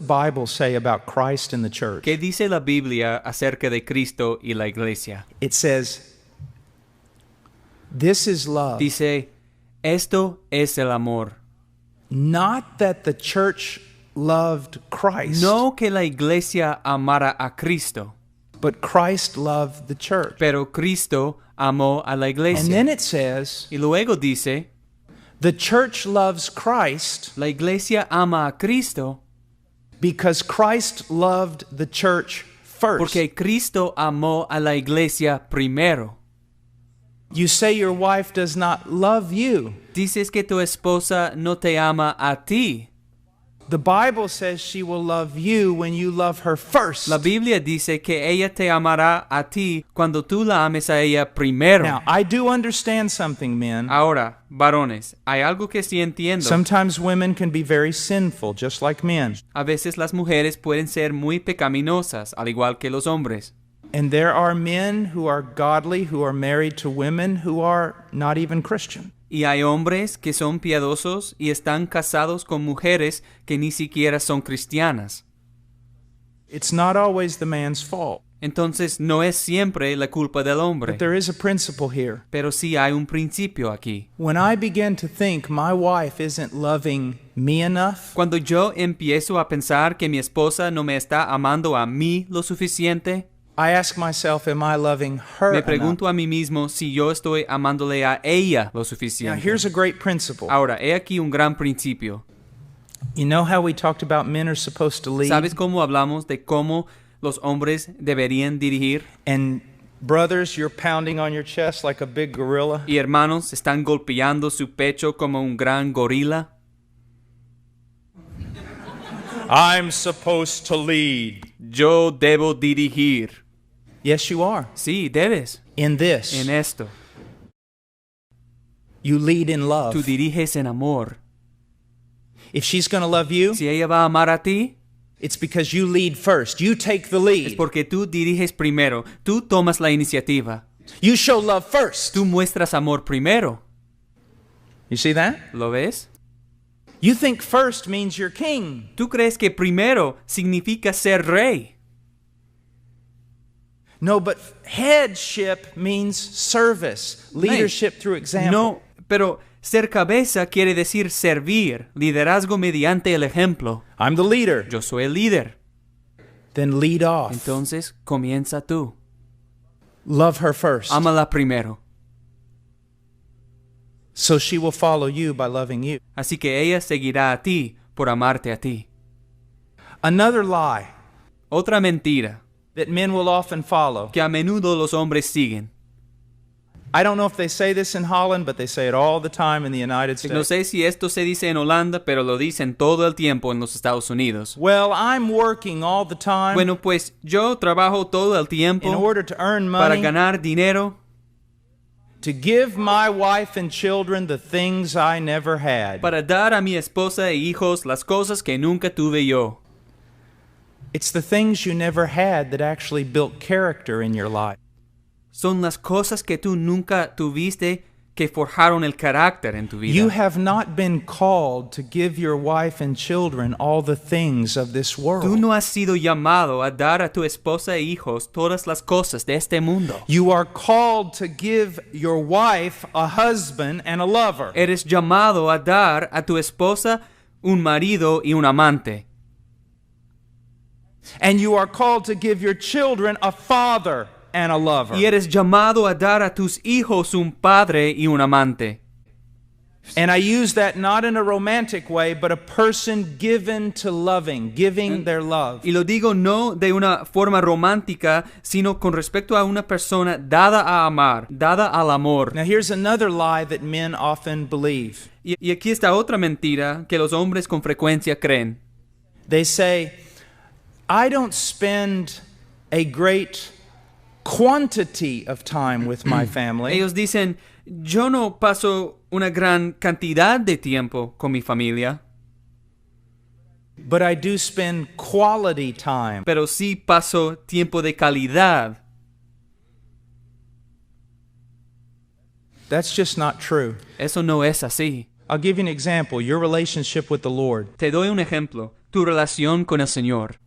Bible say about Christ and the church? ¿Qué dice la Biblia acerca de Cristo y la iglesia? It says, this is love. Dice, esto es el amor. Not that the church loved Christ, No que la iglesia amara a Cristo, but Christ loved the church. pero Cristo amó a la And iglesia. then it says, Y luego dice, the church loves Christ la iglesia ama a Cristo because Christ loved the church first. porque Cristo amó a la iglesia primero. You say your wife does not love you. Dices que tu esposa no te ama a ti. The Bible says she will love you when you love her first. La Biblia dice que ella te amará a ti cuando tú la ames a ella primero. Now, I do understand something, men. Ahora, varones, hay algo que sí entiendo. Sometimes women can be very sinful, just like men. A veces las mujeres pueden ser muy pecaminosas, al igual que los hombres. And there are men who are godly, who are married to women who are not even Christian. Y hay hombres que son piadosos y están casados con mujeres que ni siquiera son cristianas. It's not always the man's fault. Entonces no es siempre la culpa del hombre. But there is a principle here. Pero sí hay un principio aquí. When I begin to think my wife isn't loving me enough, Cuando yo empiezo a pensar que mi esposa no me está amando a mí lo suficiente, I ask myself, am I loving her me enough? pregunto a mí mismo si yo estoy amándole a ella lo Now, suficiente. here's a great principle. Ahora, he aquí un gran principio. You know how we talked about men are supposed to lead? ¿Sabes cómo hablamos de cómo los hombres deberían dirigir? And brothers, you're pounding on your chest like a big gorilla. Y hermanos, están golpeando su pecho como un gran gorila. I'm supposed to lead. Yo debo dirigir. Yes, you are. Sí, debes. In this, En esto. you lead in love. Tú diriges en amor. If she's going to love you, Si ella va a amar a ti, it's because you lead first. You take the lead. es porque tú diriges primero. Tú tomas la iniciativa. You show love first. Tú muestras amor primero. You see that? ¿Lo ves? You think first means you're king. Tú crees que primero significa ser rey. No, but headship means service, leadership through example. No, pero ser cabeza quiere decir servir, liderazgo mediante el ejemplo. I'm the leader. Yo soy el líder. Then lead off. Entonces, comienza tú. Love her first. Ámala primero. So she will follow you by loving you. Así que ella seguirá a ti por amarte a ti. Another lie Otra mentira that men will often follow. que a menudo los hombres siguen. I don't know if they say this in Holland, but they say it all the time in the United No States. sé si esto se dice en Holanda, pero lo dicen todo el tiempo en los Estados Unidos. Well, I'm working all the time Bueno, pues yo trabajo todo el in tiempo order to earn para money ganar dinero, to give my wife and children the things I never had. para dar a mi esposa e hijos las cosas que nunca tuve yo. It's the things you never had that actually built character in your life. Son las cosas que tú nunca tuviste que forjaron el carácter en tu vida. You have not been called to give your wife and children all the things of this world. Tú no has sido llamado a dar a tu esposa e hijos todas las cosas de este mundo. You are called to give your wife a husband and a lover. Eres llamado a dar a tu esposa un marido y un amante. And you are called to give your children a father and a lover. Y eres llamado a dar a tus hijos un padre y un amante. And I use that not in a romantic way, but a person given to loving, giving their love. Y lo digo no de una forma romántica, sino con respecto a una persona dada a amar, dada al amor. Now here's another lie that men often believe. Y aquí está otra mentira que los hombres con frecuencia creen. They say, I don't spend a great quantity of time with my family, Ellos dicen, yo no paso una gran cantidad de tiempo con mi familia, but I do spend quality time. pero sí paso tiempo de calidad. That's just not true. Eso no es así. I'll give you an example. Your relationship with the Lord. Te doy un ejemplo. tu relación con el Señor.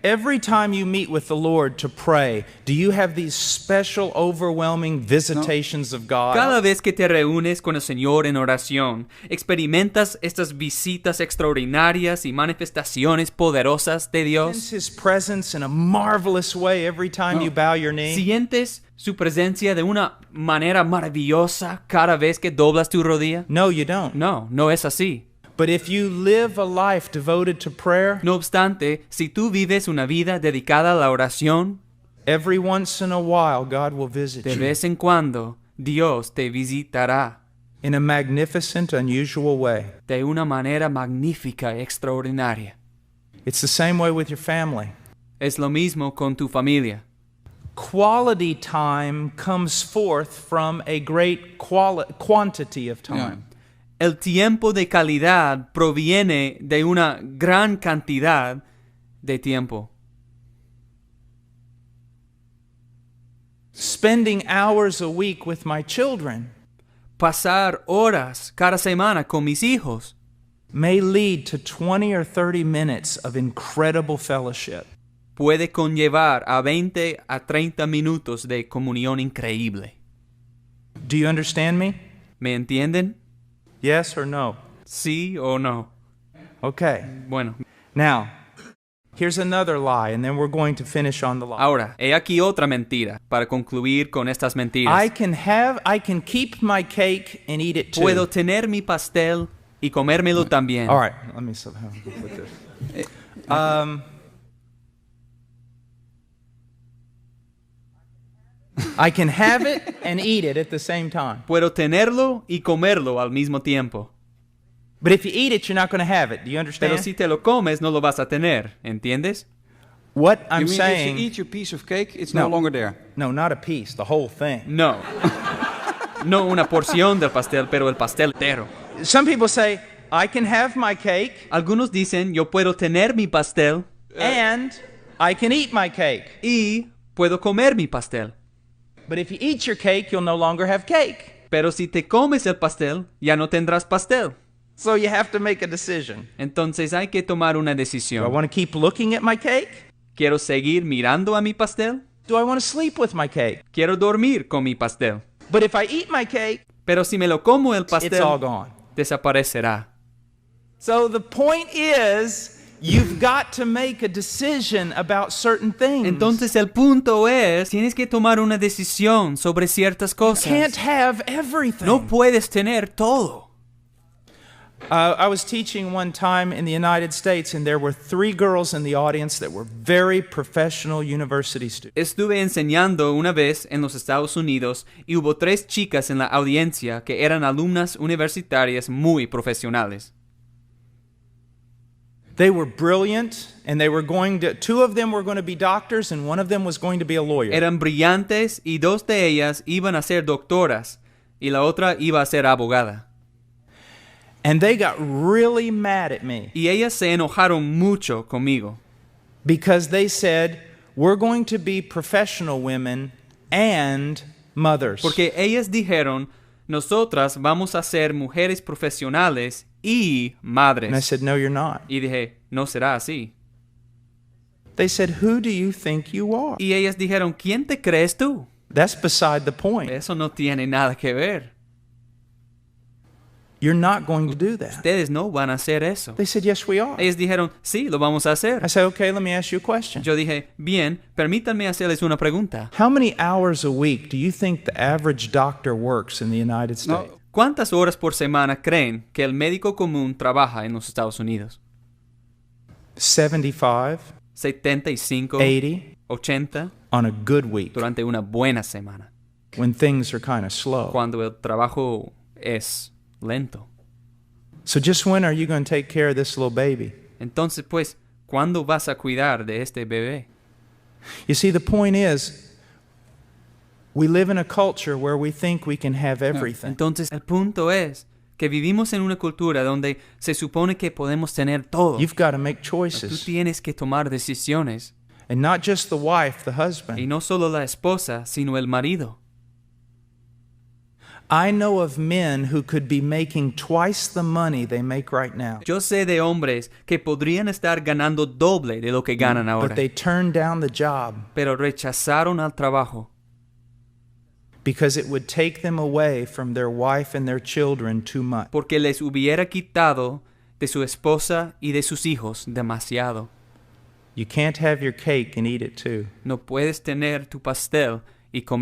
Every time you meet with the Lord to pray, do you have these special, overwhelming visitations of God? Cada vez que te reúnes con el Señor en oración, experimentas estas visitas extraordinarias y manifestaciones poderosas de Sense Dios. His presence in a marvelous way every time you bow your knee? ¿Sientes su presencia de una manera maravillosa cada vez que doblas tu rodilla? No, you don't. No, no es así. But if you live a life devoted to prayer, No obstante, si tú vives una vida dedicada a la oración, every once in a while God will visit de you vez en cuando Dios te visitará in a magnificent, unusual way. de una manera magnífica y extraordinaria. It's the same way with your family. Es lo mismo con tu familia. Quality time comes forth from a great quantity of time. El tiempo de calidad proviene de una gran cantidad de tiempo. Spending hours a week with my children Pasar horas cada semana con mis hijos may lead to 20 or 30 minutes of incredible fellowship. puede conllevar a 20 a 30 minutos de comunión increíble. Do you understand me? ¿Me entienden? Yes or no? ¿Sí o no? Okay. Bueno, Now, here's another lie, and then we're going to finish on the lie. ahora, he aquí otra mentira para concluir con estas mentiras. I can keep my cake and eat it too. Puedo tener mi pastel y comérmelo también. All right, let me somehow put this. I can have it and eat it at the same time. Puedo tenerlo y comerlo al mismo tiempo. But if you eat it, you're not going to have it. Do you understand? Pero si te lo comes, no lo vas a tener. ¿Entiendes? What I'm You mean saying, if you eat your piece of cake, it's No. no longer there. no, not a piece, the whole thing. No. No una porción del pastel, pero el pastel entero. Some people say, I can have my cake Algunos dicen, yo puedo tener mi pastel and I can eat my cake. y puedo comer mi pastel. But if you eat your cake, you'll no longer have cake. Pero si te comes el pastel, ya no tendrás pastel. So you have to make a decision. Entonces hay que tomar una Do I decisión. want to keep looking at my cake? ¿Quiero seguir mirando a mi pastel? Do I want to sleep with my cake? Quiero dormir con mi pastel. But if I eat my cake, Pero si me lo como el it's all pastel, gone. desaparecerá. So the point is, you've got to make a decision about certain things. Entonces el punto es, tienes que tomar una decisión sobre ciertas You cosas. can't have everything. No puedes tener todo. I was teaching one time in the United States, and there were 3 girls in the audience that were very professional university students. Estuve enseñando una vez en los Estados Unidos y hubo 3 chicas en la audiencia que eran alumnas universitarias muy profesionales. They were brilliant, and they were going to, 2 of them were going to be doctors, and one of them was going to be a lawyer. Eran brillantes y 2 de ellas iban a ser doctoras y la otra iba a ser abogada. And they got really mad at me Y ellas se enojaron mucho conmigo because they said, we're going to be professional women and mothers. porque ellas dijeron, nosotras vamos a ser mujeres profesionales y And I madres. said, no, you're not. Y dije, no será así. They said, who do you think you are? Y ellas dijeron, ¿quién te crees tú? That's beside the point. Eso no tiene nada que ver. You're not going to do that. Ustedes no van a hacer eso. They said, yes, we are. Ellas dijeron, sí, lo vamos a hacer. I said, okay, let me ask you a question. Yo dije, bien, permítanme hacerles una pregunta. How many hours a week do you think the average doctor works in the United States? No, ¿Cuántas horas por semana creen que el médico común trabaja en los Estados Unidos? 75, 75, 80 80 on a good week durante una buena semana, when things are kind of slow. cuando el trabajo es lento. So just when are you going to take care of this little baby? Entonces, pues, ¿cuándo vas a cuidar de este bebé? You see, the point is, we live in a culture where we think we can have everything. Entonces, el punto es que vivimos en una cultura donde se supone que podemos tener todo. You've got to make Tú choices. tienes que tomar decisiones. And not just the wife, the Y husband. no solo la esposa, sino el marido. I know of men who could be making twice the money they make right now, Yo sé de hombres que podrían estar ganando doble de lo que ganan ahora, but they turned down the job pero rechazaron al trabajo because it would take them away from their wife and their children too much. porque les hubiera quitado de su esposa y de sus hijos demasiado. You can't have your cake and eat it too. No puedes tener tu pastel y comer